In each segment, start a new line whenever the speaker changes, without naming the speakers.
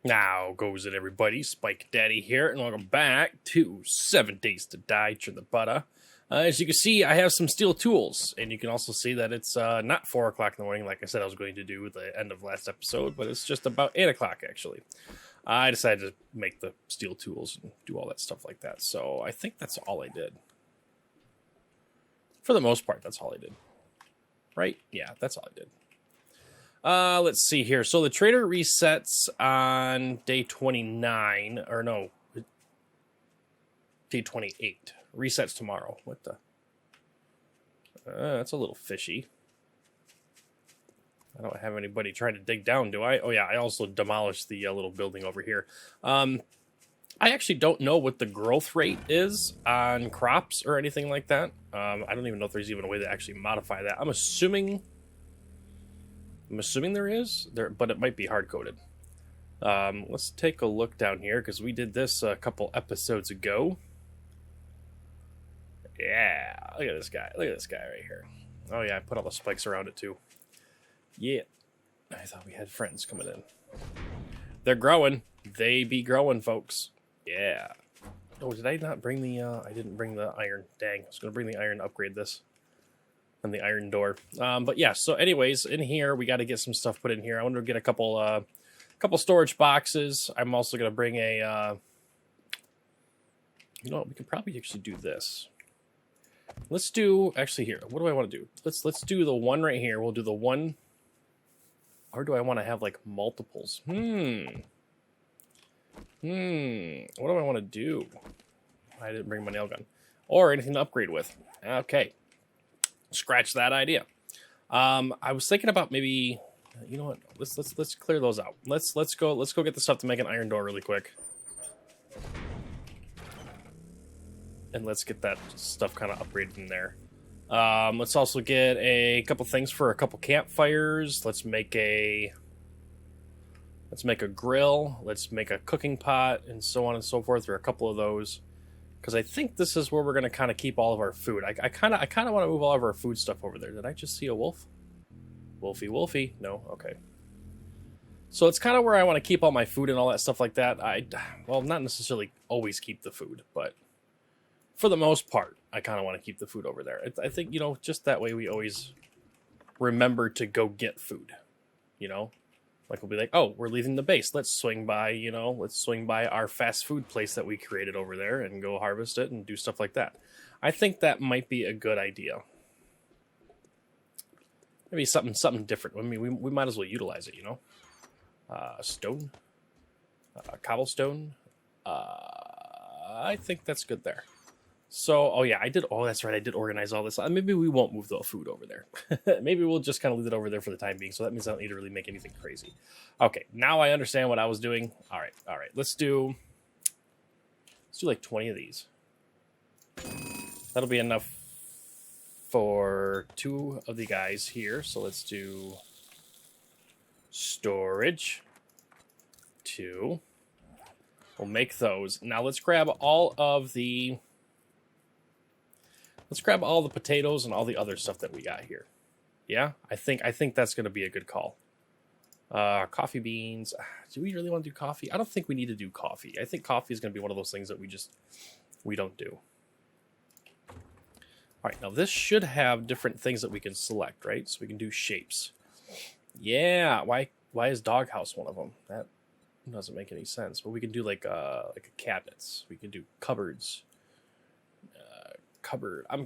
Now goes it, everybody. Spike Daddy here, and welcome back to 7 Days to Die, Turn the Butter. As you can see, I have some steel tools, and you can also see that it's not 4 o'clock in the morning, like I said I was going to do at the end of last episode, but it's just about 8 o'clock, actually. I decided to make the steel tools and do all that stuff like that, so I think that's all I did. For the most part, that's all I did. Right? Yeah, that's all I did. Let's see here. So the trader resets on day 29, or no, day 28. Resets tomorrow. What the? That's a little fishy. I don't have anybody trying to dig down, do I? Oh yeah, I also demolished the little building over here. I actually don't know what the growth rate is on crops or anything like that. I don't even know if there's even a way to actually modify that. I'm assuming there is, but it might be hard-coded. Let's take a look down here, because we did this a couple episodes ago. Yeah, look at this guy. Look at this guy right here. Oh yeah, I put all the spikes around it too. Yeah, I thought we had friends coming in. They're growing. They be growing, folks. Yeah. Oh, did I not bring the, I didn't bring the iron. Dang, I was going to bring the iron to upgrade this. And the iron door. But yeah, so anyways, in here, we got to get some stuff put in here. I want to get a couple storage boxes. I'm also going to bring a, you know what, we could probably actually do this. Let's do, actually here, what do I want to do? Let's do the one right here. We'll do the one, or do I want to have like multiples? What do I want to do? I didn't bring my nail gun. Or anything to upgrade with. Okay. Scratch that idea. I was thinking about maybe, you know what? Let's clear those out. Let's go get the stuff to make an iron door really quick. And let's get that stuff kind of upgraded in there. Let's also get a couple things for a couple campfires. Let's make a grill. Let's make a cooking pot, and so on and so forth. There are a couple of those. Because I think this is where we're going to kind of keep all of our food. I kind of want to move all of our food stuff over there. Did I just see a wolf? Wolfie. No? Okay. So it's kind of where I want to keep all my food and all that stuff like that. Well, not necessarily always keep the food, but for the most part, I kind of want to keep the food over there. I think, you know, just that way we always remember to go get food, you know? Like, we'll be like, oh, we're leaving the base. Let's swing by, you know, our fast food place that we created over there and go harvest it and do stuff like that. I think that might be a good idea. Maybe something different. I mean, we might as well utilize it, you know? Stone. Cobblestone. I think that's good there. So, oh yeah, that's right, I did organize all this. Maybe we won't move the food over there. Maybe we'll just kind of leave it over there for the time being, so that means I don't need to really make anything crazy. Okay, now I understand what I was doing. All right, let's do like 20 of these. That'll be enough for 2 of the guys here, so let's do storage. 2. We'll make those. Now let's grab all the potatoes and all the other stuff that we got here. Yeah, I think that's going to be a good call. Coffee beans. Do we really want to do coffee? I don't think we need to do coffee. I think coffee is going to be one of those things that we don't do. All right, now this should have different things that we can select, right? So we can do shapes. Yeah, why is doghouse one of them? That doesn't make any sense. But we can do like a cabinets. We can do cupboards. Cupboard. I'm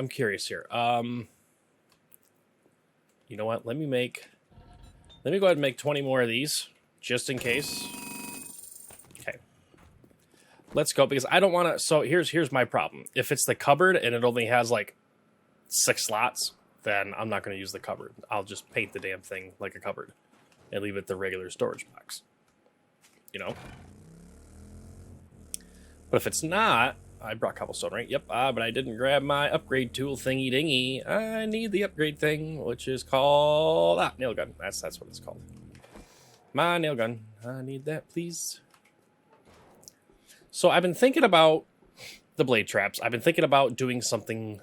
curious here. You know what? Let me go ahead and make 20 more of these just in case. Okay. Let's go, because I don't want to. So here's my problem. If it's the cupboard and it only has like 6 slots, then I'm not going to use the cupboard. I'll just paint the damn thing like a cupboard and leave it the regular storage box. You know? But if it's not, I brought cobblestone, right? Yep. But I didn't grab my upgrade tool thingy dingy. I need the upgrade thing, which is called nail gun. That's what it's called. My nail gun. I need that, please. So I've been thinking about the blade traps. I've been thinking about doing something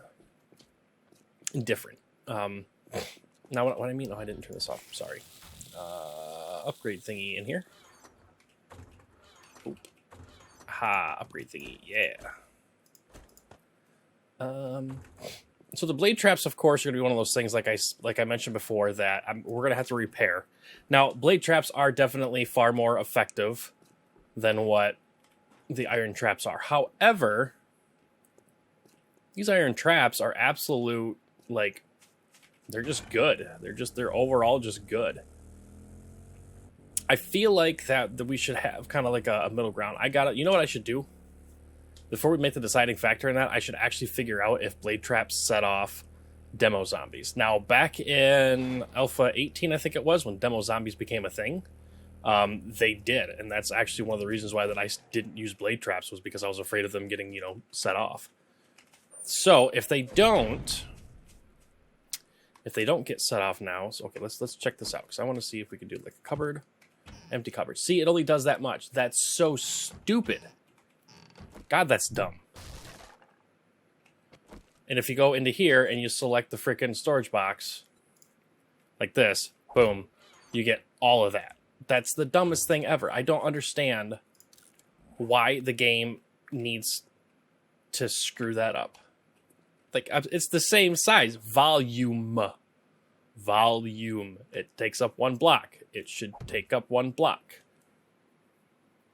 different. Now what I mean? Oh, I didn't turn this off. Sorry. Upgrade thingy in here. Oop. Ha, upgrade thingy, yeah. So the blade traps, of course, are going to be one of those things, like I mentioned before, that we're going to have to repair. Now, blade traps are definitely far more effective than what the iron traps are. However, these iron traps are absolute, like, they're just good. They're overall just good. I feel like that we should have kind of like a middle ground. You know what I should do? Before we make the deciding factor in that, I should actually figure out if blade traps set off demo zombies. Now, back in Alpha 18, I think it was, when demo zombies became a thing, they did. And that's actually one of the reasons why that I didn't use blade traps, was because I was afraid of them getting, set off. So if they don't get set off now, so okay, let's check this out, because I want to see if we can do like a cupboard, empty cupboard. See, it only does that much. That's so stupid. God, that's dumb. And if you go into here and you select the frickin' storage box, like this, boom, you get all of that. That's the dumbest thing ever. I don't understand why the game needs to screw that up. Like, it's the same size. Volume. It takes up 1 block. It should take up 1 block.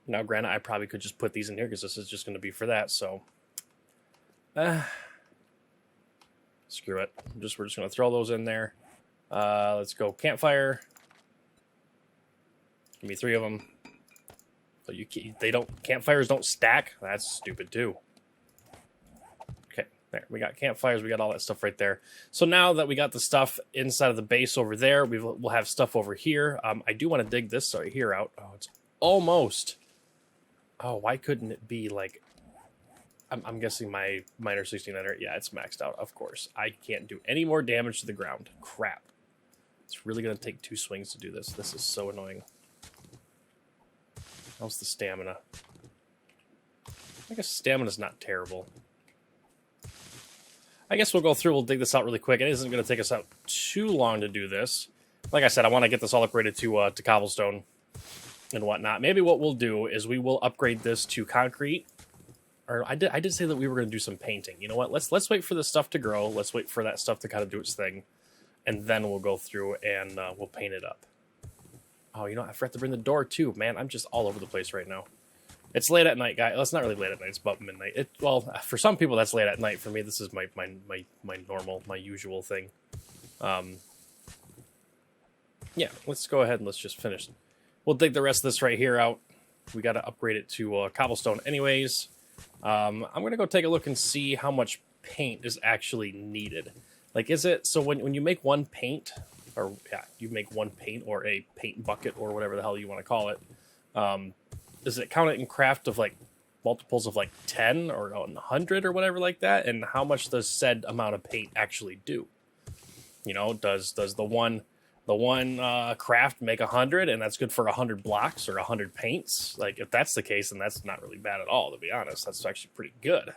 Now, granted, I probably could just put these in here because this is just going to be for that, so. Screw it. We're just going to throw those in there. Let's go campfire. Give me 3 of them. So campfires don't stack? That's stupid too. Okay, there. We got campfires, we got all that stuff right there. So now that we got the stuff inside of the base over there, we'll have stuff over here. I do want to dig this right here out. Oh, it's almost. Oh, why couldn't it be like... I'm guessing my Miner 69er, yeah, it's maxed out, of course. I can't do any more damage to the ground. Crap. It's really going to take 2 swings to do this. This is so annoying. How's the stamina? I guess stamina's not terrible. I guess we'll go through, we'll dig this out really quick. It isn't going to take us out too long to do this. Like I said, I want to get this all upgraded to cobblestone and whatnot. Maybe what we'll do is we will upgrade this to concrete. Or I did say that we were going to do some painting. You know what? Let's wait for this stuff to grow. Let's wait for that stuff to kind of do its thing. And then we'll go through and we'll paint it up. Oh, you know, I forgot to bring the door too. Man, I'm just all over the place right now. It's late at night, guys. Well, it's not really late at night. It's about midnight. Well, for some people, that's late at night. For me, this is my normal, my usual thing. Yeah, let's go ahead and let's just finish. We'll dig the rest of this right here out. We got to upgrade it to cobblestone anyways. I'm going to go take a look and see how much paint is actually needed. Like, is it... So when you make one paint... Or, yeah, you make one paint or a paint bucket or whatever the hell you want to call it. Does it count it in craft of, like, multiples of, like, 10 or 100 or whatever like that? And how much does said amount of paint actually do? You know, does the one craft make 100 and that's good for 100 blocks or 100 paints? Like, if that's the case, then that's not really bad at all, to be honest. That's actually pretty good.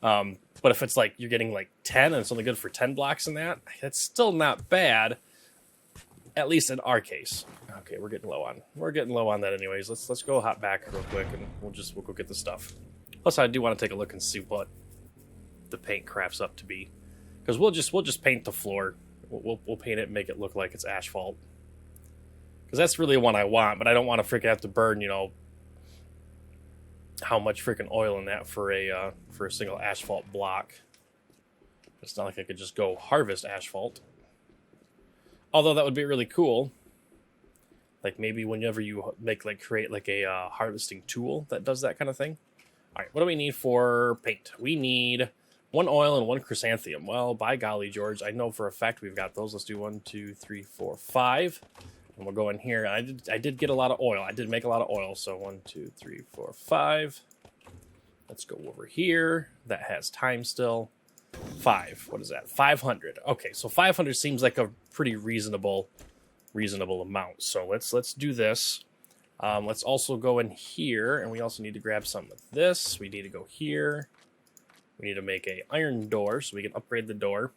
But if it's like you're getting like 10 and it's only good for 10 blocks in that's still not bad, at least in our case. Okay, we're getting low on that anyways. Let's go hop back real quick and we'll go get the stuff. Plus, I do want to take a look and see what the paint crafts up to be, because we'll just paint the floor. We'll paint it and make it look like it's asphalt, because that's really one I want. But I don't want to freaking have to burn, you know, how much freaking oil in that for a single asphalt block. It's not like I could just go harvest asphalt. Although that would be really cool. Like maybe whenever you create like a harvesting tool that does that kind of thing. All right, what do we need for paint? We need 1 oil and 1 chrysanthemum. Well, by golly, George, I know for a fact we've got those. Let's do 1, 2, 3, 4, 5. And we'll go in here. I did get a lot of oil. I did make a lot of oil. So 1, 2, 3, 4, 5. Let's go over here. That has time still. 5. What is that? 500. Okay, so 500 seems like a pretty reasonable amount. So let's do this. Let's also go in here, and we also need to grab some of this. We need to go here. We need to make a iron door so we can upgrade the door.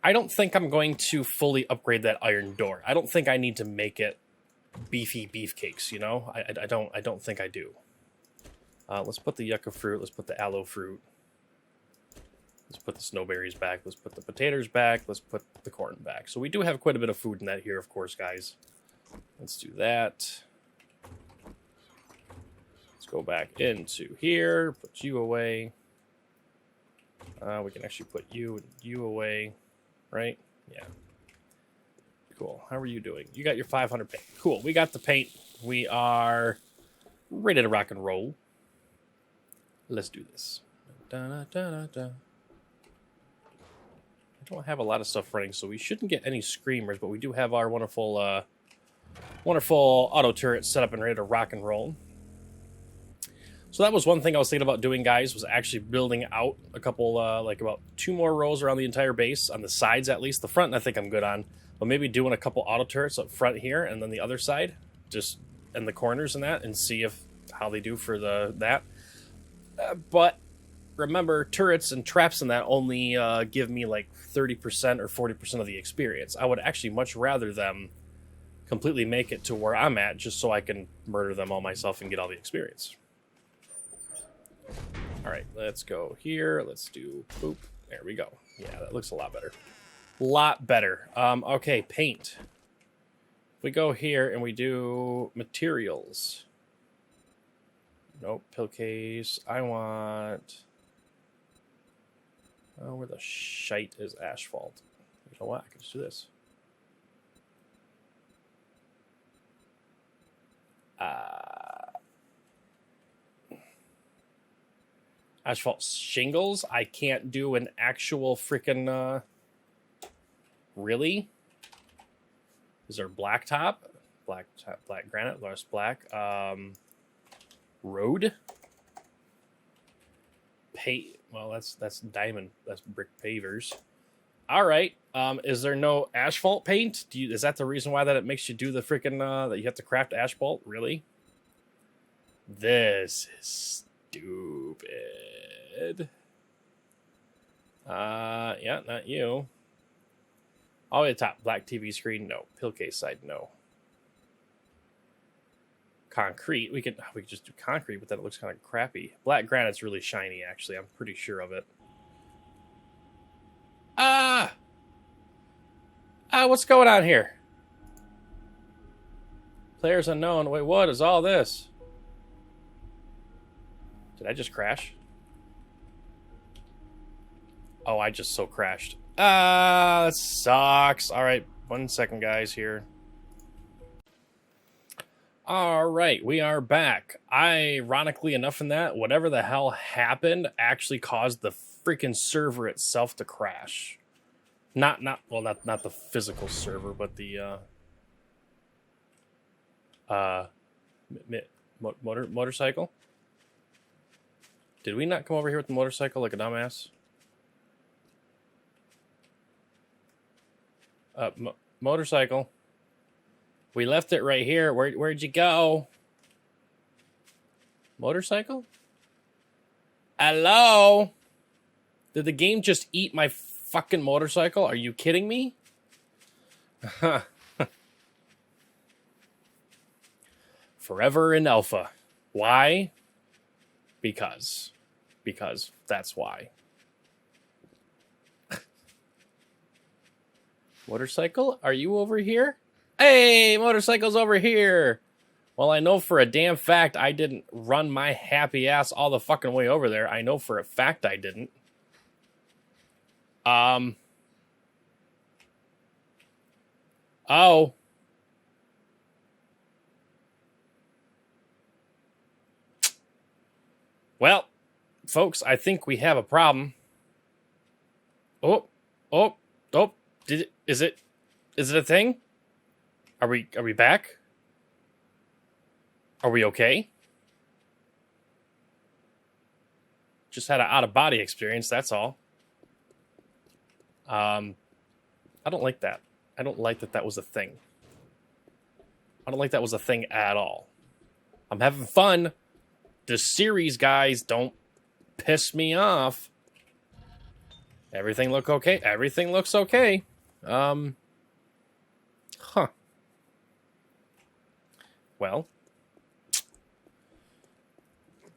I don't think I'm going to fully upgrade that iron door. I don't think I need to make it beefy beefcakes, you know? I don't think I do. Let's put the yucca fruit. Let's put the aloe fruit. Let's put the snowberries back. Let's put the potatoes back. Let's put the corn back. So we do have quite a bit of food in that here, of course, guys. Let's do that. Let's go back into here. Put you away. We can actually put you away, right? Yeah. Cool. How are you doing? You got your 500 paint. Cool. We got the paint. We are ready to rock and roll. Let's do this. I don't have a lot of stuff running, so we shouldn't get any screamers, but we do have our wonderful, wonderful auto turret set up and ready to rock and roll. So that was one thing I was thinking about doing, guys, was actually building out a couple, like about 2 more rows around the entire base, on the sides at least. The front, I think I'm good on. But maybe doing a couple auto turrets up front here, and then the other side, just in the corners and that, and see how they do for that. But remember, turrets and traps and that only give me like 30% or 40% of the experience. I would actually much rather them completely make it to where I'm at, just so I can murder them all myself and get all the experience. All right, let's go here. Let's do boop. There we go. Yeah, that looks a lot better. Lot better. Okay, paint. If we go here and we do materials. Nope, pill case. I want... Oh, where the shite is asphalt. You know what? I can just do this. Asphalt shingles. I can't do an actual freaking... Really? Is there blacktop? Black granite, less black. Road. Well, that's diamond. That's brick pavers. All right. Is there no asphalt paint? Is that the reason why that it makes you do the freaking that you have to craft asphalt? Really? This is stupid. Yeah, not you. All the way to the top. Black TV screen, no. Pill case side, no. Concrete. We could just do concrete, but then it looks kind of crappy. Black granite's really shiny, actually. I'm pretty sure of it. What's going on here? Players unknown. Wait, what is all this? Did I just crash? Oh, I just so crashed. That sucks. All right, 1 second, guys, here. All right, we are back. Ironically enough in that, whatever the hell happened actually caused the freaking server itself to crash. Not the physical server, but the motorcycle. Did we not come over here with the motorcycle like a dumbass? Motorcycle. We left it right here. Where'd you go? Motorcycle? Hello? Did the game just eat my fucking motorcycle? Are you kidding me? Forever in alpha. Why? Because that's why. Motorcycle, are you over here? Hey, motorcycle's over here. Well, I know for a damn fact I didn't run my happy ass all the fucking way over there. I know for a fact I didn't. Oh. Well, folks, I think we have a problem. Oh. Is it a thing? Are we back? Are we okay? Just had an out-of-body experience, that's all. I don't like that. I don't like that was a thing. I don't like that was a thing at all. I'm having fun. The series, guys, don't piss me off. Everything look okay? Everything looks okay. Huh. Well,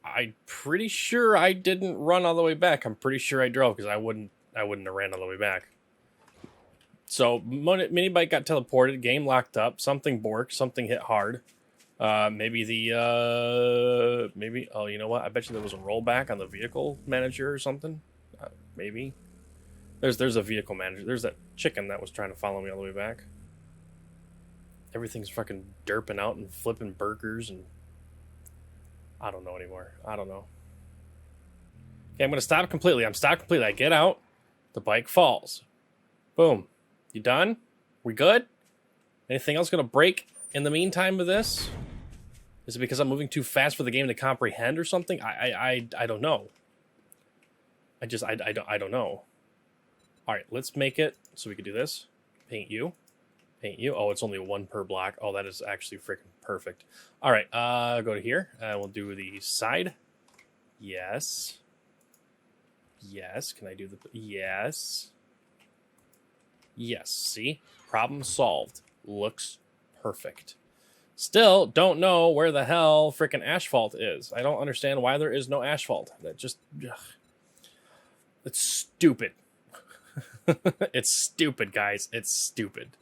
I'm pretty sure I didn't run all the way back. I'm pretty sure I drove because I wouldn't have ran all the way back. So mini bike got teleported, game locked up, something borked, something hit hard. Maybe oh, you know what? I bet you there was a rollback on the vehicle manager or something. Maybe. There's a vehicle manager. There's that chicken that was trying to follow me all the way back. Everything's fucking derping out and flipping burgers and I don't know anymore. I don't know. Okay, I'm gonna stop completely. I'm stopped completely. I get out. The bike falls. Boom. You done? We good? Anything else gonna break in the meantime of this? Is it because I'm moving too fast for the game to comprehend or something? I don't know. I don't know. All right, let's make it so we can do this. Paint you. Paint you. Oh, it's only one per block. Oh, that is actually freaking perfect. All right, go to here. We'll do the side. Yes. Yes. Can I do the... Yes. Yes. See? Problem solved. Looks perfect. Still don't know where the hell freaking asphalt is. I don't understand why there is no asphalt. That just... Ugh. It's stupid. It's stupid, guys. It's stupid.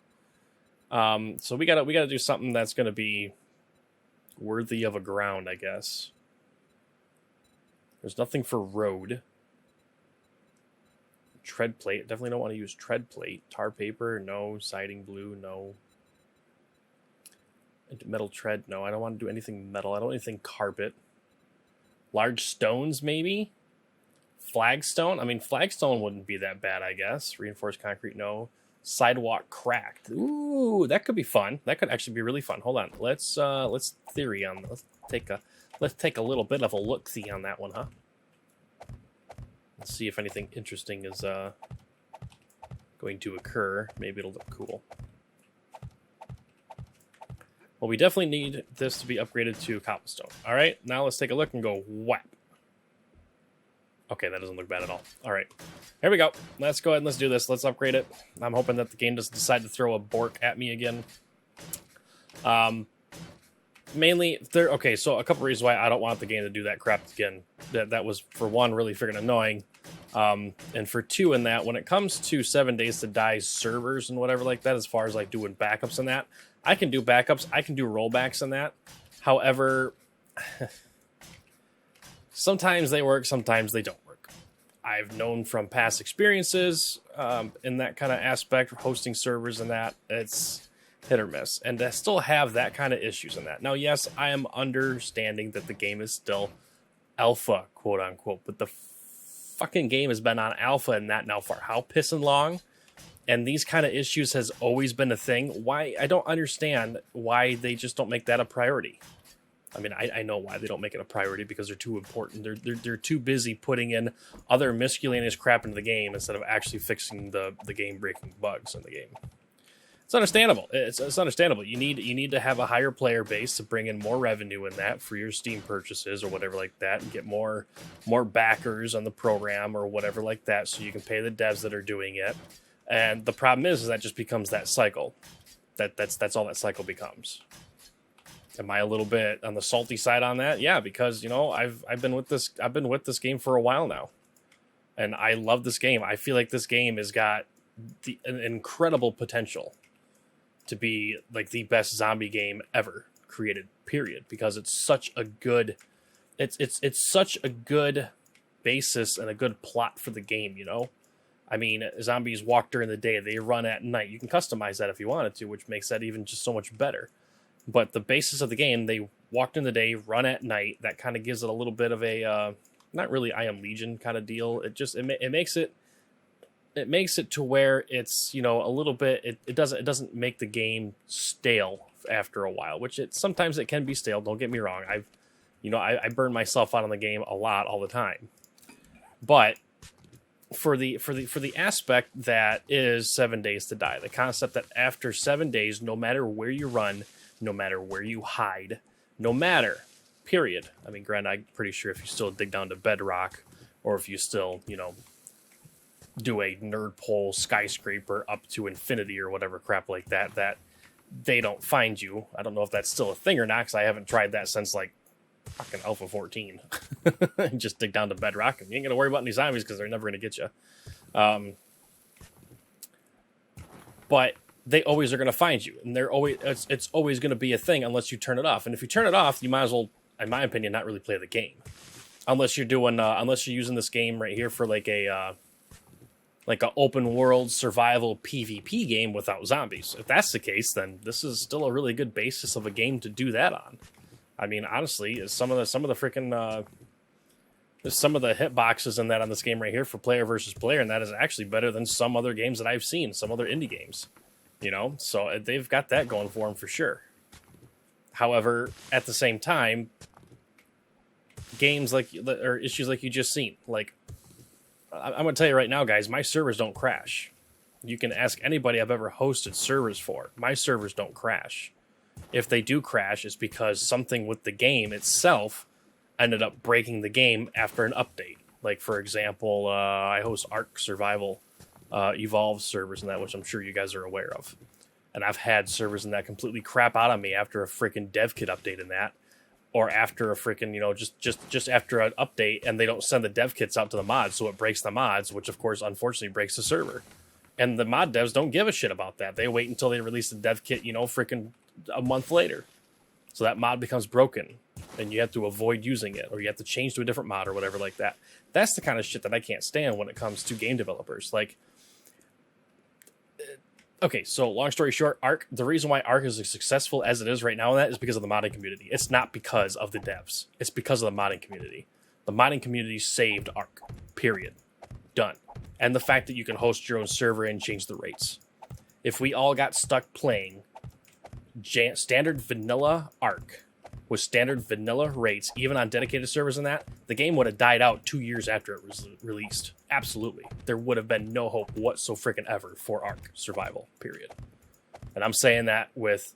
So we gotta do something that's gonna be worthy of a ground, I guess. There's nothing for road. Tread plate. Definitely don't want to use tread plate. Tar paper, no. Siding blue, no. Metal tread, no. I don't want to do anything metal. I don't want anything carpet. Large stones, maybe? Flagstone? I mean, flagstone wouldn't be that bad, I guess. Reinforced concrete, no. Sidewalk cracked. Ooh, that could be fun. That could actually be really fun. Hold on. Let's theory on. Let's take a little bit of a look-see on that one, huh? Let's see if anything interesting is going to occur. Maybe it'll look cool. Well, we definitely need this to be upgraded to cobblestone. All right, now let's take a look and go whap. Okay, that doesn't look bad at all. All right, here we go. Let's go ahead and let's do this. Let's upgrade it. I'm hoping that the game doesn't decide to throw a bork at me again. Mainly, okay, so a couple reasons why I don't want the game to do that crap again. That was, for one, really freaking annoying. And for two, in that, when it comes to 7 Days to Die servers and whatever like that, as far as like doing backups and that, I can do backups, I can do rollbacks and that. However, sometimes they work, sometimes they don't work. I've known from past experiences in that kind of aspect, hosting servers and that, it's hit or miss. And to still have that kind of issues in that. Now, yes, I am understanding that the game is still alpha, quote unquote, but the fucking game has been on alpha and that now for how pissing long? And these kind of issues has always been a thing. Why? I don't understand why they just don't make that a priority. I mean, I know why they don't make it a priority, because they're too important. They're too busy putting in other miscellaneous crap into the game instead of actually fixing the game-breaking bugs in the game. It's understandable. It's understandable. You need to have a higher player base to bring in more revenue in that for your Steam purchases or whatever like that, and get more backers on the program or whatever like that, so you can pay the devs that are doing it. And the problem is that just becomes that cycle. That's all that cycle becomes. Am I a little bit on the salty side on that? Yeah, because I've been with this game for a while now, and I love this game. I feel like this game has got an incredible potential to be like the best zombie game ever created. Period. Because it's such a good, it's such a good basis and a good plot for the game. I mean, zombies walk during the day, they run at night. You can customize that if you wanted to, which makes that even just so much better. But the basis of the game, they walk in the day, run at night. That kind of gives it a little bit of a, not really I Am Legion kind of deal. It makes it to where it's, a little bit, it doesn't make the game stale after a while, which sometimes it can be stale. Don't get me wrong. I burn myself out on the game a lot all the time. But for the aspect that is 7 Days to Die, the concept that after 7 days, no matter where you run, no matter where you hide, no matter, period. I mean, granted, I'm pretty sure if you still dig down to bedrock, or if you still, do a nerd pole skyscraper up to infinity or whatever crap like that, that they don't find you. I don't know if that's still a thing or not, because I haven't tried that since like fucking Alpha 14. Just dig down to bedrock, and you ain't gonna worry about any zombies because they're never gonna get you. But they always are gonna find you, and they're always it's always gonna be a thing unless you turn it off. And if you turn it off, you might as well, in my opinion, not really play the game, unless you're using this game right here for like a open world survival PvP game without zombies. If that's the case, then this is still a really good basis of a game to do that on. I mean, honestly, some of the freaking some of the hitboxes in that on this game right here for player versus player, and that is actually better than some other games that I've seen, some other indie games. You know, so they've got that going for them for sure. However, at the same time, games like, or issues like you just seen, like, I'm going to tell you right now, guys, my servers don't crash. You can ask anybody I've ever hosted servers for. My servers don't crash. If they do crash, it's because something with the game itself ended up breaking the game after an update. Like, for example, I host Ark Survival Evolve servers and that, which I'm sure you guys are aware of. And I've had servers in that completely crap out on me after a freaking dev kit update in that. Or after a freaking, you know, just after an update, and they don't send the dev kits out to the mods, so it breaks the mods, which of course, unfortunately, breaks the server. And the mod devs don't give a shit about that. They wait until they release the dev kit, you know, freaking a month later. So that mod becomes broken, and you have to avoid using it, or you have to change to a different mod or whatever like that. That's the kind of shit that I can't stand when it comes to game developers. Like, okay, so long story short, Ark, the reason why Ark is as successful as it is right now in that is because of the modding community. It's not because of the devs. It's because of the modding community. The modding community saved Ark. Period. Done. And the fact that you can host your own server and change the rates. If we all got stuck playing standard vanilla Ark with standard vanilla rates, even on dedicated servers and that, the game would have died out 2 years after it was released. Absolutely. There would have been no hope whatsoever for Ark Survival, period. And I'm saying that with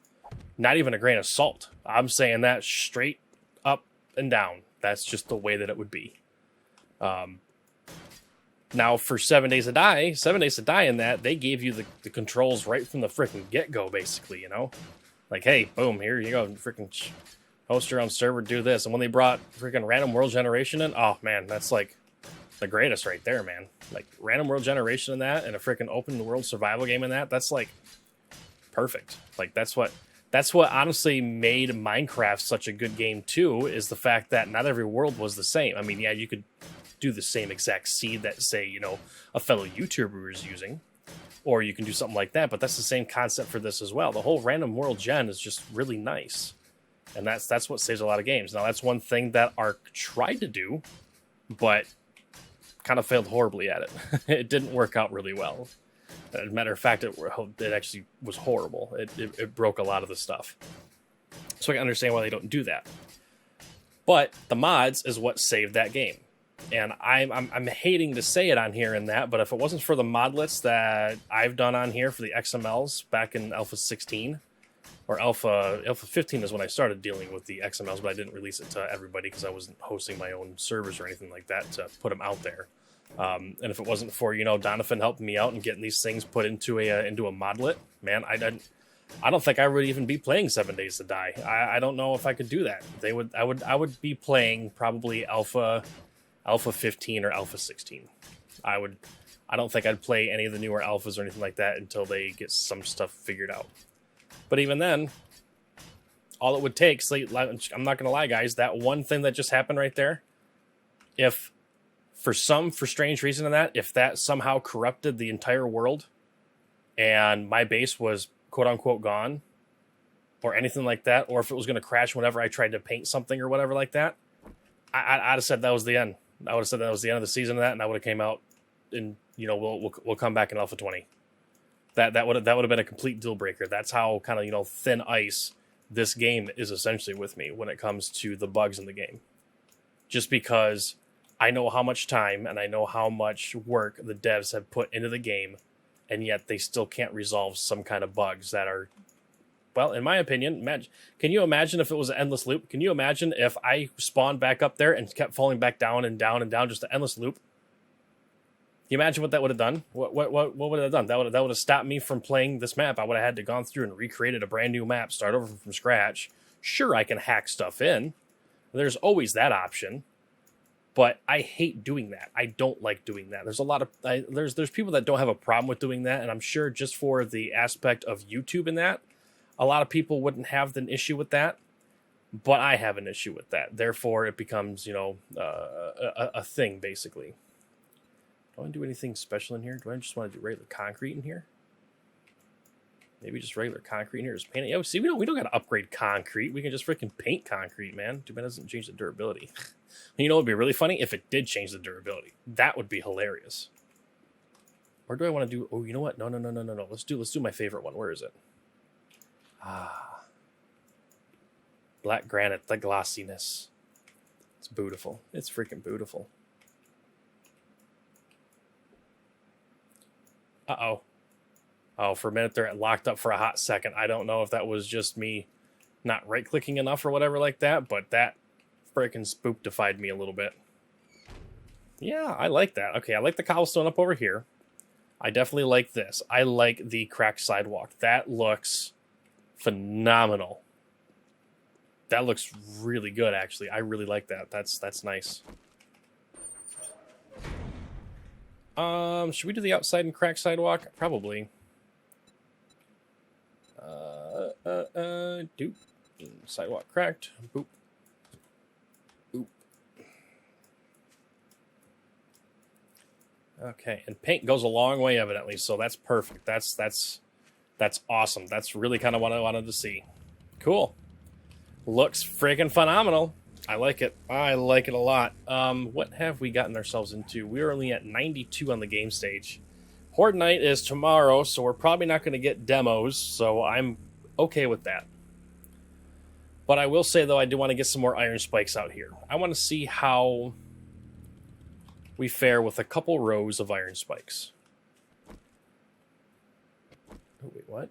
not even a grain of salt. I'm saying that straight up and down. That's just the way that it would be. Now, for 7 Days to Die in that, they gave you the controls right from the freaking get-go, basically, you know? Like, hey, boom, here you go, freaking host your own server, do this. And when they brought freaking Random World Generation in, oh, man, that's like the greatest right there, man. Like, Random World Generation in that, and a freaking open world survival game in that, that's like perfect. Like, that's what honestly made Minecraft such a good game too, is the fact that not every world was the same. I mean, yeah, you could do the same exact seed that, say, you know, a fellow YouTuber is using, or you can do something like that, but that's the same concept for this as well. The whole Random World Gen is just really nice, and that's what saves a lot of games. Now, that's one thing that Ark tried to do, but kind of failed horribly at it. It didn't work out really well. As a matter of fact, it actually was horrible. It broke a lot of the stuff. So I can understand why they don't do that. But the mods is what saved that game. And I'm hating to say it on here and that, but if it wasn't for the modlets that I've done on here for the XMLs back in Alpha 16, or Alpha 15 is when I started dealing with the XMLs, but I didn't release it to everybody because I wasn't hosting my own servers or anything like that to put them out there. And if it wasn't for, you know, Donovan helping me out and getting these things put into a modlet, man, I don't think I would even be playing 7 Days to Die. I don't know if I could do that. I would be playing probably Alpha 15 or Alpha 16. I don't think I'd play any of the newer alphas or anything like that until they get some stuff figured out. But even then, all it would take, I'm not going to lie, guys, that one thing that just happened right there, if for strange reason in that, if that somehow corrupted the entire world and my base was quote unquote gone or anything like that, or if it was going to crash whenever I tried to paint something or whatever like that, I'd have said that was the end. I would have said that was the end of the season of that, and I would have came out and, you know, we'll come back in Alpha 20. That would have been a complete deal breaker. That's how kind of, you know, thin ice this game is essentially with me when it comes to the bugs in the game. Just because I know how much time and I know how much work the devs have put into the game, and yet they still can't resolve some kind of bugs that are, well, in my opinion, can you imagine if it was an endless loop? Can you imagine if I spawned back up there and kept falling back down and down and down, just an endless loop? you imagine what that would have done? What would it have done? That would have stopped me from playing this map. I would have had to gone through and recreated a brand new map, start over from scratch. Sure, I can hack stuff in. There's always that option. But I hate doing that. I don't like doing that. There's a lot of there's people that don't have a problem with doing that, and I'm sure just for the aspect of YouTube and that, a lot of people wouldn't have an issue with that. But I have an issue with that. Therefore, it becomes, you know, a thing basically. Do I want to do anything special in here? Do I just want to do regular concrete in here? Maybe just regular concrete in here. Just paint it. Yeah, see, we don't got to upgrade concrete. We can just freaking paint concrete, man. Too bad it doesn't change the durability. You know, it'd be really funny if it did change the durability. That would be hilarious. Or do I want to do? Oh, you know what? No. Let's do my favorite one. Where is it? Black granite, the glossiness. It's beautiful. It's freaking beautiful. Oh, for a minute there, it locked up for a hot second. I don't know if that was just me not right-clicking enough or whatever like that, but that freaking spooktified me a little bit. Yeah, I like that. Okay, I like the cobblestone up over here. I definitely like this. I like the cracked sidewalk. That looks phenomenal. That looks really good, actually. I really like that. That's nice. Should we do the outside and cracked sidewalk? Probably. Doop. Sidewalk cracked. Boop. Boop. Okay, and paint goes a long way, evidently, so that's perfect. That's awesome. That's really kind of what I wanted to see. Cool. Looks freaking phenomenal. I like it. I like it a lot. What have we gotten ourselves into? We're only at 92 on the game stage. Horde Night is tomorrow, so we're probably not going to get demos, so I'm okay with that. But I will say, though, I do want to get some more iron spikes out here. I want to see how we fare with a couple rows of iron spikes. Oh, wait, what?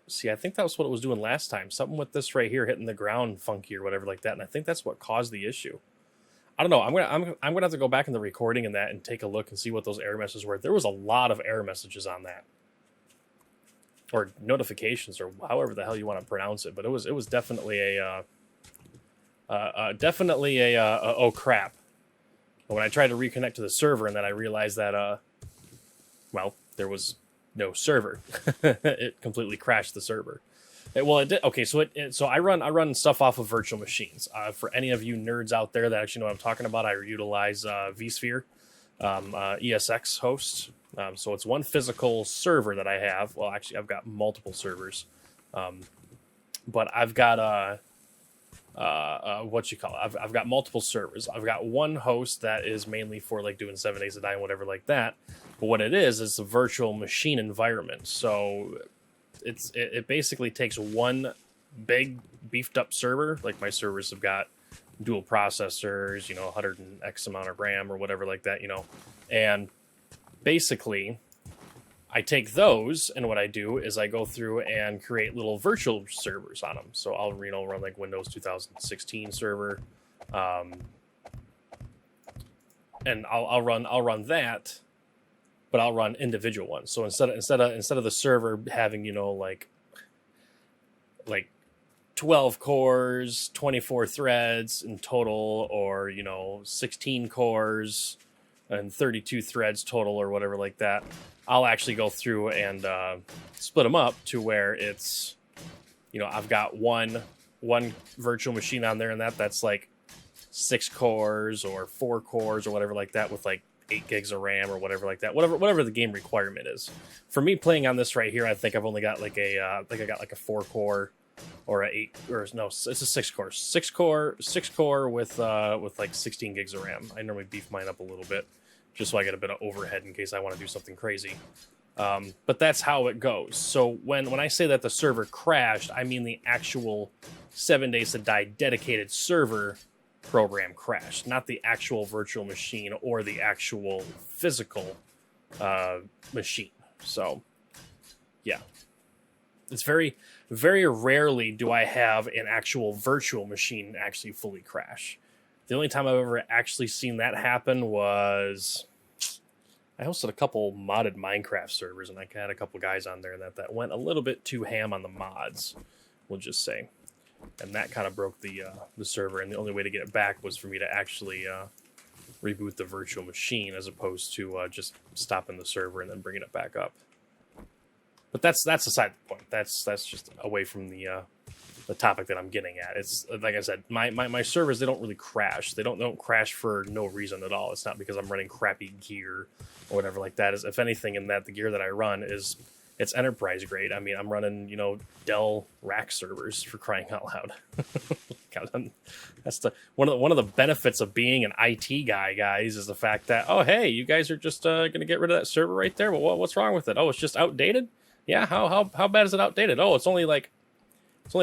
See, I think that was what it was doing last time. Something with this right here hitting the ground funky or whatever like that, and I think that's what caused the issue. I don't know. I'm gonna have to go back in the recording and that and take a look and see what those error messages were. There was a lot of error messages on that, or notifications, or however the hell you want to pronounce it. But it was definitely oh crap. But when I tried to reconnect to the server and then I realized that well, there was no server. It completely crashed the server. It did. Okay, so so I run stuff off of virtual machines. For any of you nerds out there that actually know what I'm talking about, I utilize vSphere, ESX host. So it's one physical server that I have. Well, actually, I've got multiple servers, but I've got what you call it? I've got multiple servers. I've got one host that is mainly for like doing 7 days a day and whatever like that. But what it is a virtual machine environment. So it basically takes one big beefed up server. Like my servers have got dual processors, 100 and X amount of RAM or whatever like that, and basically I take those, and what I do is I go through and create little virtual servers on them. So I'll run like Windows 2016 server, and I'll run that, but I'll run individual ones. So instead of the server having like 12 cores, 24 threads in total, or 16 cores and 32 threads total, or whatever like that, I'll actually go through and split them up to where it's, I've got one virtual machine on there, and that's like 6 cores or 4 cores or whatever like that, with like 8 gigs of RAM or whatever like that, whatever the game requirement is. For me playing on this right here, I think I've only got like I got like a 4 core or a 8, or no, it's a 6 core, 6 core with like 16 gigs of RAM. I normally beef mine up a little bit, just so I get a bit of overhead in case I want to do something crazy. But that's how it goes. So when I say that the server crashed, I mean the actual 7 Days to Die dedicated server program crashed, not the actual virtual machine or the actual physical machine. So, yeah. It's very, very rarely do I have an actual virtual machine actually fully crash. The only time I've ever actually seen that happen was I hosted a couple modded Minecraft servers, and I had a couple guys on there that went a little bit too ham on the mods, we'll just say. And that kind of broke the server, and the only way to get it back was for me to actually reboot the virtual machine as opposed to just stopping the server and then bringing it back up. But that's aside the point. That's just away from the topic that I'm getting at. It's like I said, my servers, they don't really crash. They don't crash for no reason at all. It's not because I'm running crappy gear or whatever like that. Is if anything, in that the gear that I run it's enterprise grade. I mean, I'm running Dell rack servers, for crying out loud. God, that's one of the benefits of being an IT guy, guys, is the fact that, oh hey, you guys are just gonna get rid of that server right there. Well, what's wrong with it? Oh, it's just outdated. Yeah, how bad is it outdated? Oh, it's only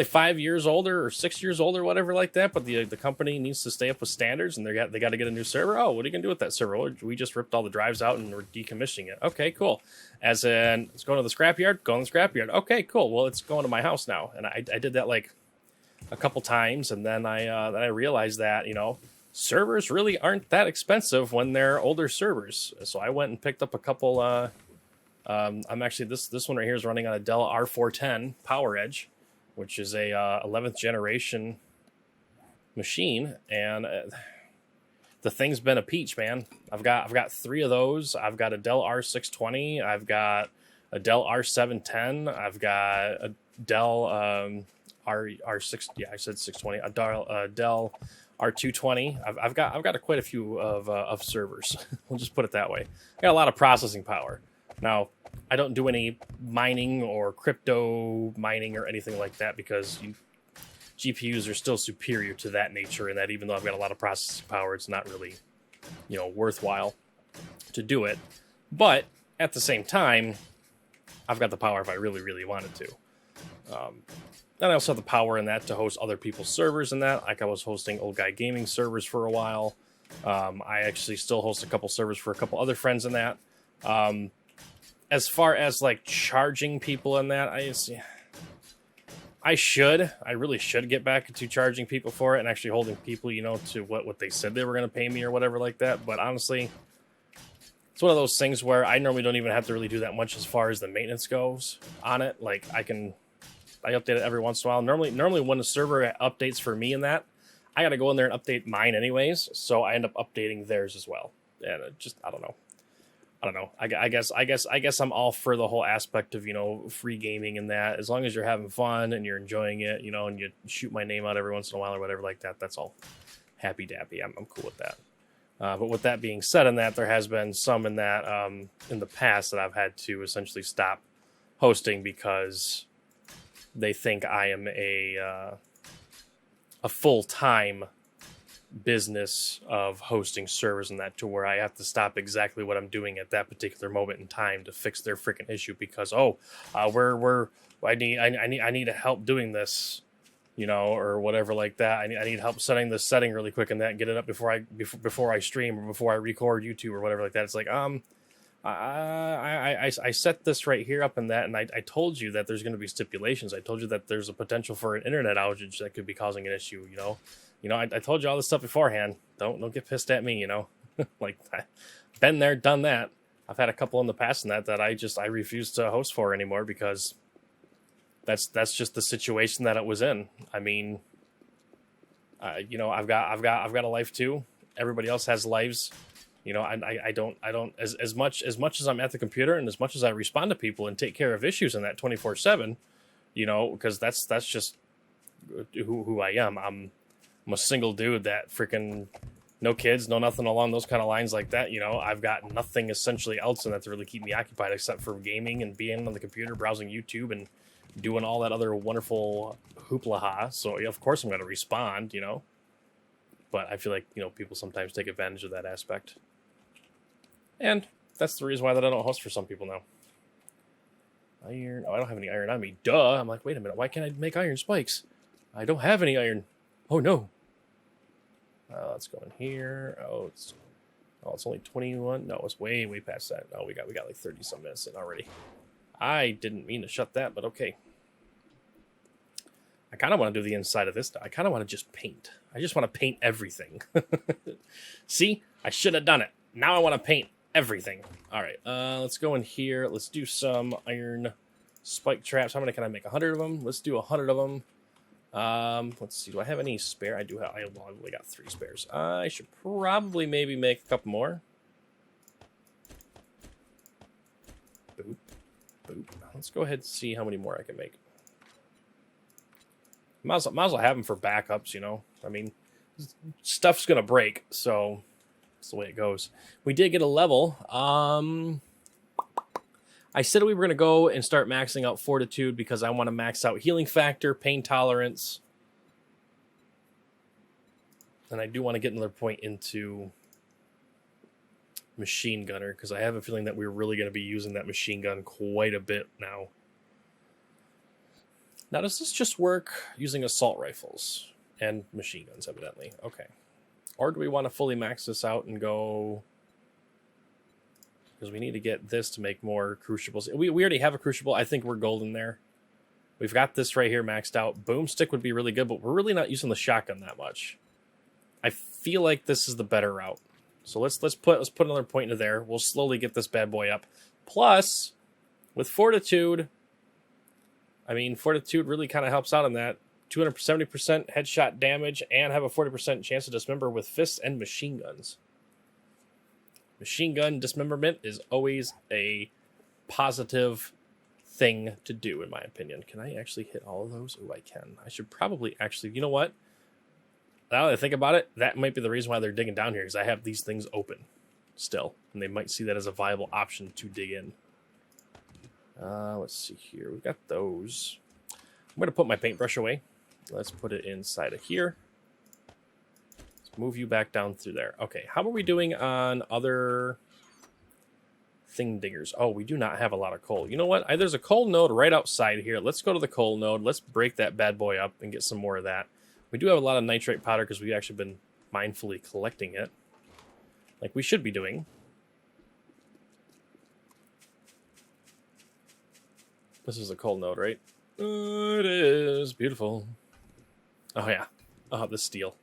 5 years older or 6 years older, whatever like that. But the company needs to stay up with standards, and they got to get a new server. Oh, what are you gonna do with that server? Well, we just ripped all the drives out and we're decommissioning it. Okay, cool. As in, it's going to the scrapyard. Going to the scrapyard. Okay, cool. Well, it's going to my house now, and I did that like a couple times, and then I realized that servers really aren't that expensive when they're older servers. So I went and picked up a couple. I'm actually this one right here is running on a Dell R410 Power Edge, which is a 11th generation machine, and the thing's been a peach, man. I've got 3 of those. I've got a Dell R620. I've got a Dell R710. I've got a Dell R6. Yeah, I said 620. A Dell R220. I've got quite a few of servers. We'll just put it that way. I got a lot of processing power. Now, I don't do any mining or crypto mining or anything like that because GPUs are still superior to that nature, and that even though I've got a lot of processing power, it's not really, worthwhile to do it. But at the same time, I've got the power if I really, really wanted to. And I also have the power in that to host other people's servers in that. Like I was hosting Old Guy Gaming servers for a while. I actually still host a couple servers for a couple other friends in that. As far as like charging people in that, I really should get back to charging people for it and actually holding people, to what they said they were going to pay me or whatever like that. But honestly, it's one of those things where I normally don't even have to really do that much as far as the maintenance goes on it. Like I update it every once in a while. Normally when a server updates for me in that, I got to go in there and update mine anyways. So I end up updating theirs as well. And I don't know. I guess I'm all for the whole aspect of, free gaming and that. As long as you're having fun and you're enjoying it, and you shoot my name out every once in a while or whatever like that, that's all happy dappy. I'm cool with that. But with that being said, in that there has been some in that in the past that I've had to essentially stop hosting because they think I am a full-time business of hosting servers and that, to where I have to stop exactly what I'm doing at that particular moment in time to fix their freaking issue because I need help doing this, or whatever like that. I need help setting this setting really quick and that, and get it up before I stream or before I record YouTube or whatever like that. It's like I set this right here up in that, and I told you that there's going to be stipulations. I told you that there's a potential for an internet outage that could be causing an issue. I told you all this stuff beforehand. Don't get pissed at me, like been there, done that. I've had a couple in the past in that I refuse to host for anymore because that's just the situation that it was in. I mean, I've got a life too. Everybody else has lives. I don't as much as I'm at the computer and as much as I respond to people and take care of issues in that 24/7, because that's just who I am. I'm a single dude that freaking no kids, no nothing along those kind of lines like that. I've got nothing essentially else in that to really keep me occupied except for gaming and being on the computer, browsing YouTube and doing all that other wonderful hoopla. So yeah, of course I'm going to respond, but I feel like, people sometimes take advantage of that aspect. And that's the reason why that I don't host for some people now. Iron. Oh, I don't have any iron on me. Duh. I'm like, wait a minute. Why can't I make iron spikes? I don't have any iron. Oh, no. Let's go in here. It's only 21. No, it's way past that. No, we got like 30 some minutes in already. I didn't mean to shut that, but okay. I kind of want to do the inside of this. I kind of want to just paint. I just want to paint everything. See, I should have done it. Now I want to paint everything. All right, let's go in here. Let's do some iron spike traps. How many can I make? 100 of them. Let's do 100 of them. Let's see. Do I have any spare? I do have. I only got 3 spares. I should probably maybe make a couple more. Boop, boop. Let's go ahead and see how many more I can make. Might as well have them for backups, you know. I mean, stuff's gonna break, so that's the way it goes. We did get a level. I said we were gonna go and start maxing out fortitude because I want to max out healing factor, pain tolerance, and I do want to get another point into machine gunner because I have a feeling that we're really going to be using that machine gun quite a bit now. Now, does this just work using assault rifles and machine guns, evidently? Okay. Or do we want to fully max this out and go... Because we need to get this to make more crucibles. We already have a crucible. I think we're golden there. We've got this right here maxed out. Boomstick would be really good, but we're really not using the shotgun that much. I feel like this is the better route. So let's put another point into there. We'll slowly get this bad boy up. Plus, with fortitude, I mean, fortitude really kind of helps out on that. 270% headshot damage and have a 40% chance to dismember with fists and machine guns. Machine gun dismemberment is always a positive thing to do, in my opinion. Can I actually hit all of those? Oh, I can. I should probably actually... You know what? Now that I think about it, that might be the reason why they're digging down here, because I have these things open still, and they might see that as a viable option to dig in. Let's see here. We've got those. I'm going to put my paintbrush away. Let's put it inside of here. Let's move you back down through there. Okay, how are we doing on other thing diggers? Oh, we do not have a lot of coal. You know what? There's a coal node right outside here. Let's go to the coal node. Let's break that bad boy up and get some more of that. We do have a lot of nitrate powder because we've actually been mindfully collecting it, like we should be doing. This is a coal node, right? It is beautiful. Oh yeah. Oh, the steel.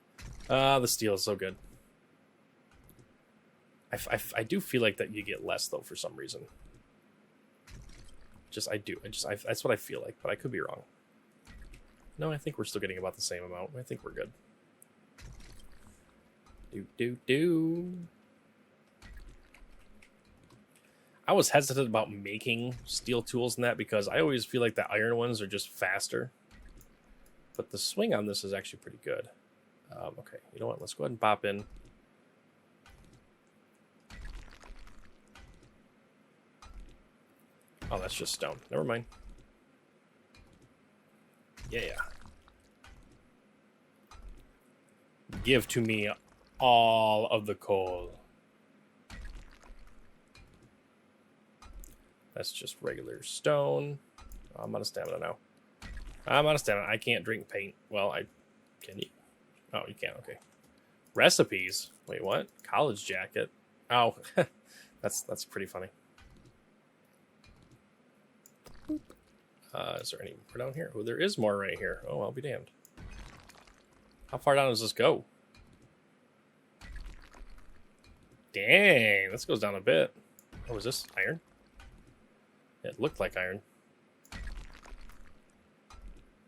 The steel is so good. I do feel like that you get less though for some reason. That's what I feel like, but I could be wrong. No, I think we're still getting about the same amount. I think we're good. I was hesitant about making steel tools in that because I always feel like the iron ones are just faster. But the swing on this is actually pretty good. Okay, you know what? Let's go ahead and pop in. Oh, that's just stone. Never mind. Yeah. Give to me all of the coal. That's just regular stone. Oh, I'm out of stamina now. I'm out of stamina. I can't drink paint. Well, can you? Oh, you can. Okay. Recipes. Wait, what? College jacket. Oh, that's pretty funny. Is there any more down here? Oh, there is more right here. Oh, I'll be damned. How far down does this go? Dang, this goes down a bit. Oh, is this iron? It looked like iron.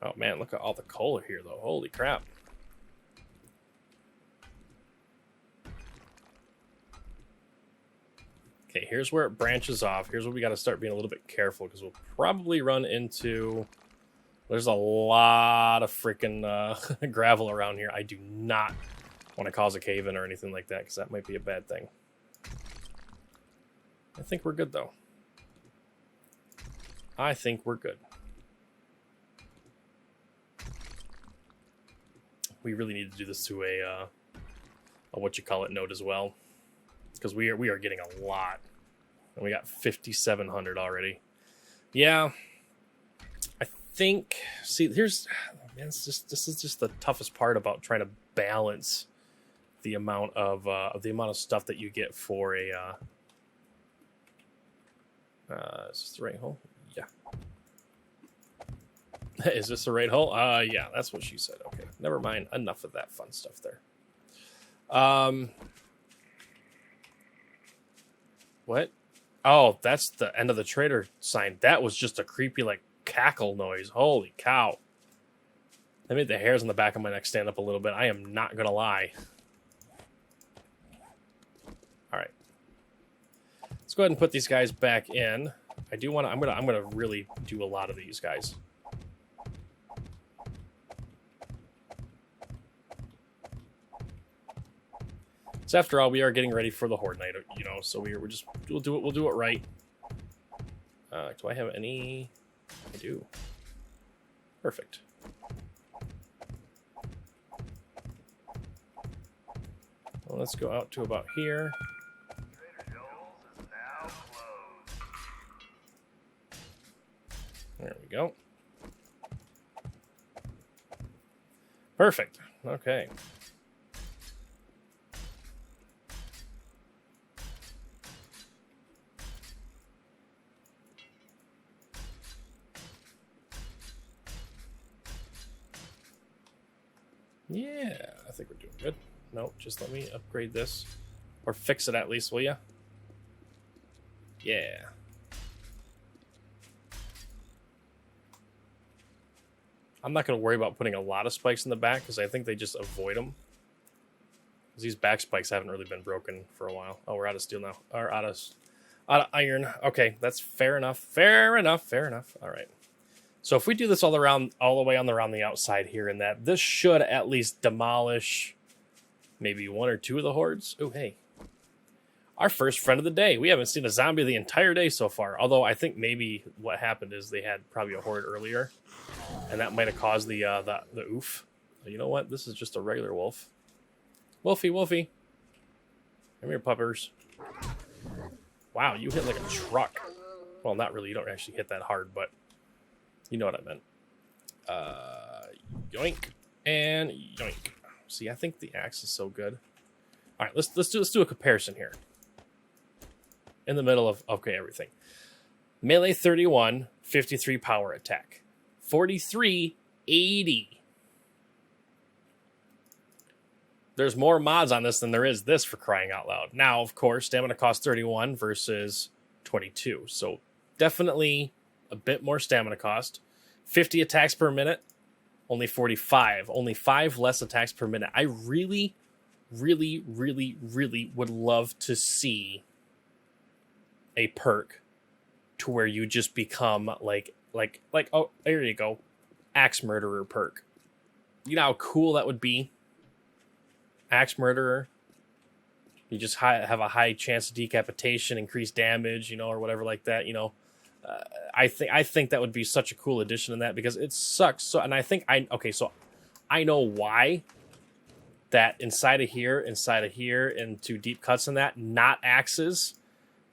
Oh man, look at all the coal here though. Holy crap. Okay, here's where it branches off. Here's where we got to start being a little bit careful because we'll probably run into... There's a lot of freaking gravel around here. I do not want to cause a cave-in or anything like that because that might be a bad thing. I think we're good though. I think we're good. We really need to do this to a what-you-call-it node as well. Because we are getting a lot. And we got 5,700 already. Yeah. I think... See, here's... Man, this is just the toughest part about trying to balance the amount of stuff that you get for a... is this the right hole? Yeah. Is this the right hole? Yeah, that's what she said. Okay, never mind. Enough of that fun stuff there. What? Oh, that's the end of the trader sign. That was just a creepy, like, cackle noise. Holy cow. That made the hairs on the back of my neck stand up a little bit. I am not going to lie. All right. Let's go ahead and put these guys back in. I do want to, I'm going to really do a lot of these guys. So after all, we are getting ready for the Horde Night, you know, so we'll do it right. Do I have any? I do. Perfect. Well, let's go out to about here. There we go. Perfect. Okay. Yeah, I think we're doing good. No, just let me upgrade this. Or fix it at least, will ya? Yeah. I'm not going to worry about putting a lot of spikes in the back because I think they just avoid them. Because these back spikes haven't really been broken for a while. Oh, we're out of steel now. Or out of iron. Okay, that's fair enough. Fair enough. Fair enough. All right. So if we do this all the way around the outside here and that, this should at least demolish maybe one or two of the hordes. Oh, hey. Our first friend of the day. We haven't seen a zombie the entire day so far. Although I think maybe what happened is they had probably a horde earlier. And that might have caused the oof. You know what? This is just a regular wolf. Wolfie, Wolfie. Come here, puppers. Wow, you hit like a truck. Well, not really. You don't actually hit that hard, but you know what I meant. Yoink and yoink. See, I think the axe is so good. All right, let's do a comparison here. In the middle of everything. Melee 31, 53 power attack. 43, 80. There's more mods on this than there is this, for crying out loud. Now, of course, stamina cost 31 versus 22. So definitely a bit more stamina cost. 50 attacks per minute, only 45. Only 5 less attacks per minute. I really, really, really, really would love to see a perk to where you just become like, oh, there you go. Axe Murderer perk. You know how cool that would be? Axe Murderer. You just have a high chance of decapitation, increased damage, you know, or whatever like that, you know. I think that would be such a cool addition in that because it sucks. So, and I think so I know why that inside of here, into deep cuts in that, not axes,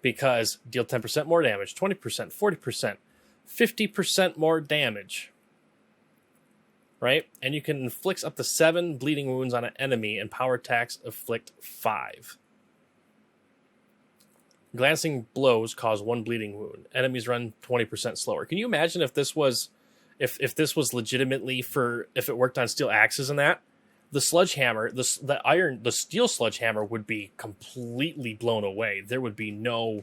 because deal 10% more damage, 20%, 40%, 50% more damage. Right? And you can inflict up to 7 bleeding wounds on an enemy, and power attacks inflict 5. Glancing blows cause 1 bleeding wound. Enemies run 20% slower. Can you imagine if this was if this was legitimately if it worked on steel axes and that? The sledgehammer, the steel sledgehammer would be completely blown away. There would be no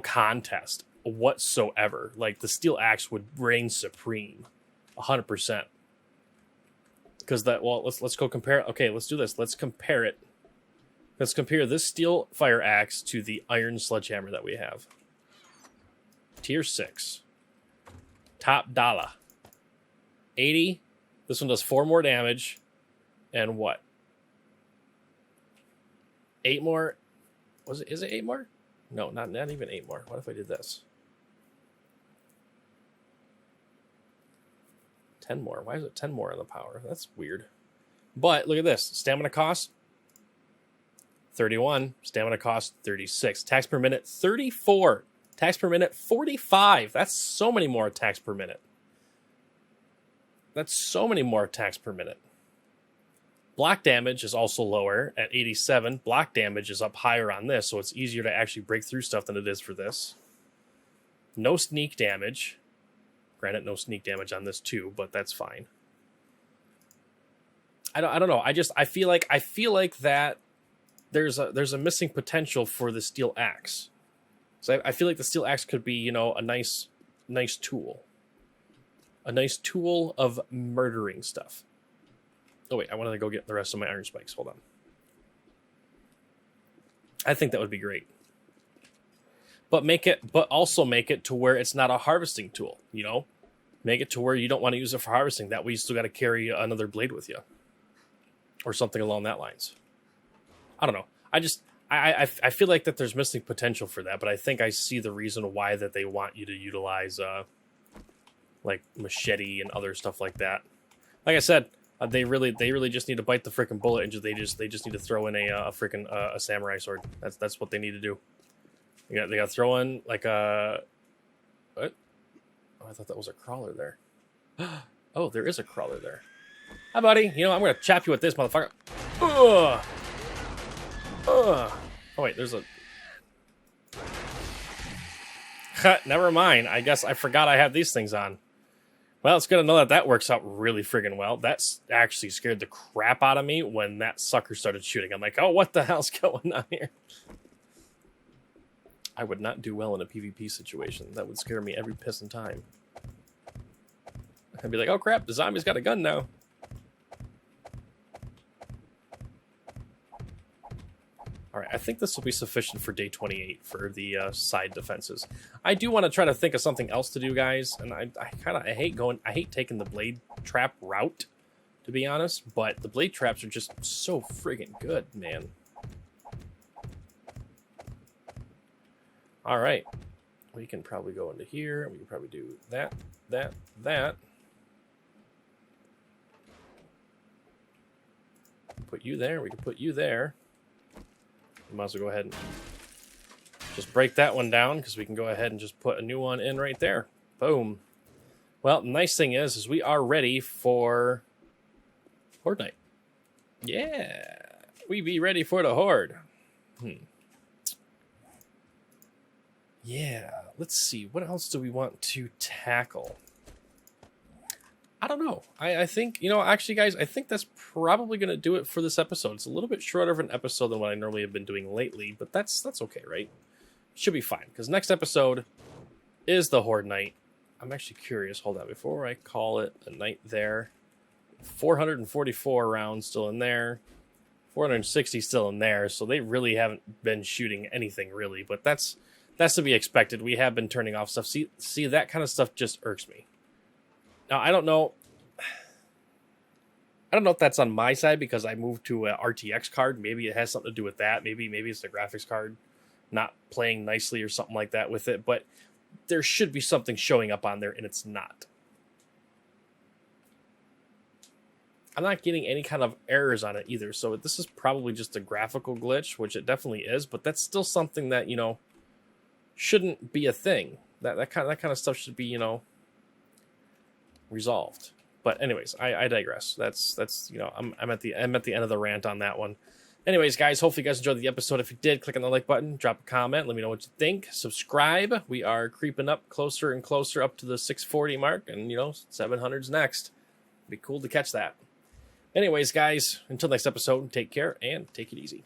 contest whatsoever. Like, the steel axe would reign supreme. 100%. Because let's go compare it. Okay, let's do this. Let's compare it. Let's compare this steel fire axe to the iron sledgehammer that we have. Tier 6. Top dollar. 80. This one does 4 more damage. And what? 8 more? Is it 8 more? No, not even 8 more. What if I did this? 10 more. Why is it 10 more on the power? That's weird. But look at this. Stamina cost 31. Stamina cost 36. Attacks per minute 34. Attacks per minute 45. That's so many more attacks per minute. That's so many more attacks per minute. Block damage is also lower at 87. Block damage is up higher on this, so it's easier to actually break through stuff than it is for this. No sneak damage. Granted, no sneak damage on this too, but that's fine. I don't know. I feel like that there's a missing potential for the steel axe. So I feel like the steel axe could be, you know, a nice tool. A nice tool of murdering stuff. Oh, wait, I wanted to go get the rest of my iron spikes. Hold on. I think that would be great. But also make it to where it's not a harvesting tool, you know? Make it to where you don't want to use it for harvesting. That way you still got to carry another blade with you. Or something along that lines. I don't know. I feel like that there's missing potential for that, but I think I see the reason why that they want you to utilize like machete and other stuff like that. Like I said, they really just need to bite the freaking bullet and they just need to throw in a freaking a samurai sword. That's what they need to do. They got to throw in like a what? Oh, I thought that was a crawler there. Oh, there is a crawler there. Hi, buddy. You know, I'm gonna chop you with this motherfucker. Ugh. Ugh. Oh wait, there's a. Never mind. I guess I forgot I have these things on. Well, it's good to know that works out really friggin' well. That's actually scared the crap out of me when that sucker started shooting. I'm like, oh, what the hell's going on here? I would not do well in a PvP situation. That would scare me every piss and time. I'd be like, oh crap, the zombie's got a gun now. Alright, I think this will be sufficient for day 28 for the side defenses. I do want to try to think of something else to do, guys, and I hate taking the blade trap route, to be honest, but the blade traps are just so friggin' good, man. Alright, we can probably go into here, we can probably do that. Put you there, we can put you there. We might as well go ahead and just break that one down because we can go ahead and just put a new one in right there. Boom. Well, the nice thing is we are ready for Horde Night. Yeah. We be ready for the Horde. Yeah. Let's see. What else do we want to tackle? I don't know. I think, you know, actually, guys, I think that's probably going to do it for this episode. It's a little bit shorter of an episode than what I normally have been doing lately, but that's okay, right? Should be fine, because next episode is the Horde Night. I'm actually curious. Hold on. Before I call it a night there, 444 rounds still in there, 460 still in there, so they really haven't been shooting anything, really, but that's to be expected. We have been turning off stuff. See, that kind of stuff just irks me. Now, I don't know if that's on my side because I moved to an RTX card. Maybe it has something to do with that. Maybe it's the graphics card not playing nicely or something like that with it. But there should be something showing up on there, and it's not. I'm not getting any kind of errors on it either. So this is probably just a graphical glitch, which it definitely is. But that's still something that, you know, shouldn't be a thing. That kind of stuff should be, you know, resolved. But anyways, I digress. That's you know, I'm at the end of the rant on that one. Anyways, guys, hopefully you guys enjoyed the episode. If you did, click on the like button, drop a comment, let me know what you think. Subscribe. We are creeping up closer and closer up to the 640 mark, and you know, 700's next. Be cool to catch that. Anyways, guys, until next episode, take care and take it easy.